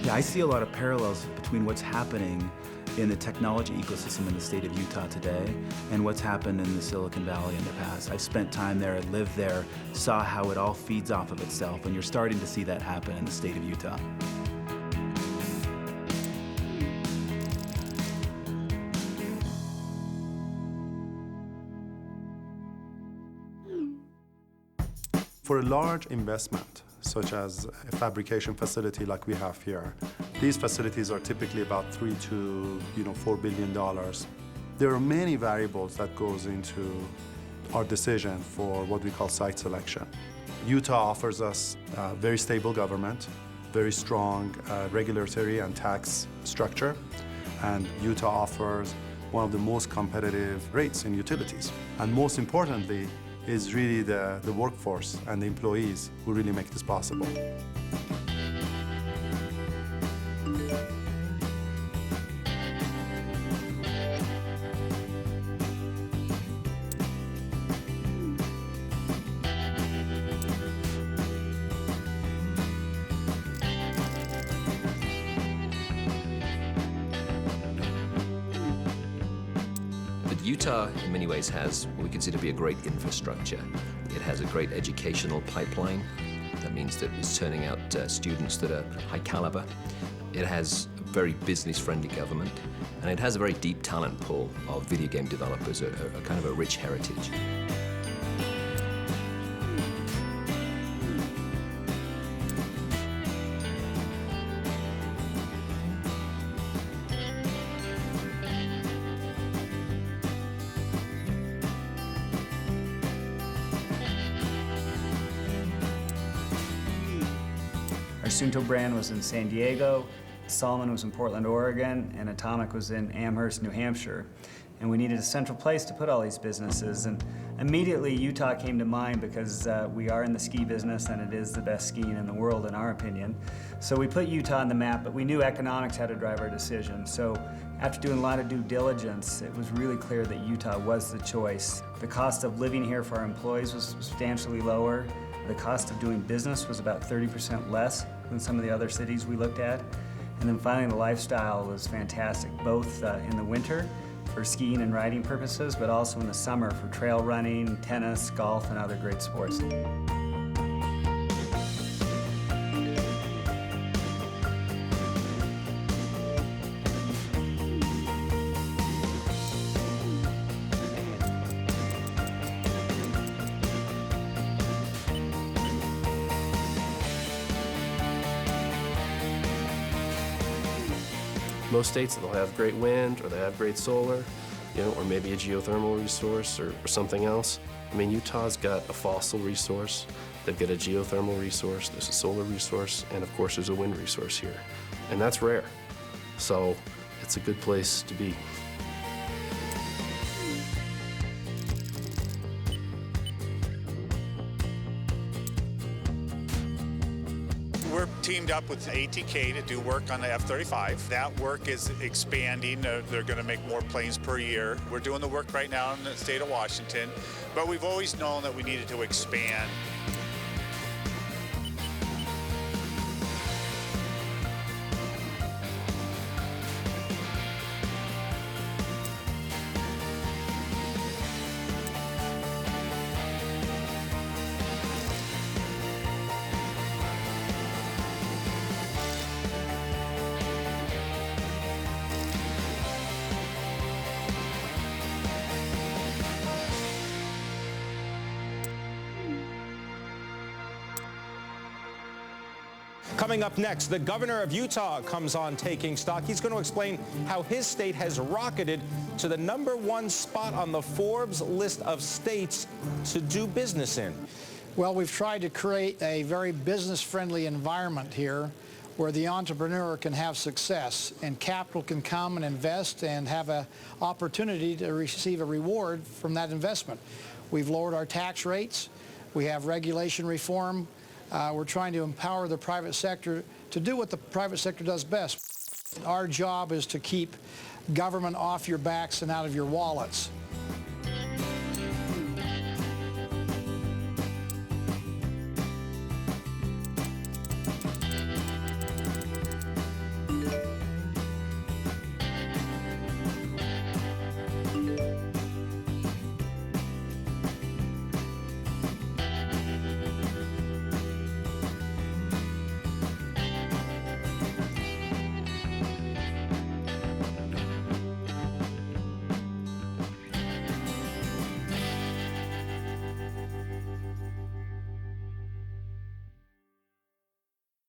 Yeah, I see a lot of parallels between what's happening in the technology ecosystem in the state of Utah today and what's happened in the Silicon Valley in the past. I've spent time there, lived there, saw how it all feeds off of itself, and you're starting to see that happen in the state of Utah. For a large investment, such as a fabrication facility like we have here, these facilities are typically about $3 to $4 billion. There are many variables that goes into our decision for what we call site selection. Utah offers us a very stable government, very strong regulatory and tax structure, and Utah offers one of the most competitive rates in utilities. And most importantly, is really the workforce and the employees who really make this possible. Utah, in many ways, has what we consider to be a great infrastructure. It has a great educational pipeline. That means that it's turning out students that are high caliber. It has a very business-friendly government, and it has a very deep talent pool of video game developers, a kind of a rich heritage. Our Sunto brand was in San Diego, Solomon was in Portland, Oregon, and Atomic was in Amherst, New Hampshire. And we needed a central place to put all these businesses. And immediately Utah came to mind because we are in the ski business and it is the best skiing in the world, in our opinion. So we put Utah on the map, but we knew economics had to drive our decision. So after doing a lot of due diligence, it was really clear that Utah was the choice. The cost of living here for our employees was substantially lower. The cost of doing business was about 30% less than some of the other cities we looked at. And then finally, the lifestyle was fantastic, both in the winter for skiing and riding purposes, but also in the summer for trail running, tennis, golf, and other great sports. Most states, they'll have great wind, or they have great solar, or maybe a geothermal resource or something else. I mean, Utah's got a fossil resource, they've got a geothermal resource, there's a solar resource, and of course there's a wind resource here. And that's rare. So it's a good place to be. We're teamed up with ATK to do work on the F-35. That work is expanding. They're going to make more planes per year. We're doing the work right now in the state of Washington, but we've always known that we needed to expand. Coming up next, the governor of Utah comes on Taking Stock. He's going to explain how his state has rocketed to the #1 spot on the Forbes list of states to do business in. Well, we've tried to create a very business-friendly environment here where the entrepreneur can have success and capital can come and invest and have an opportunity to receive a reward from that investment. We've lowered our tax rates. We have regulation reform. We're trying to empower the private sector to do what the private sector does best. Our job is to keep government off your backs and out of your wallets.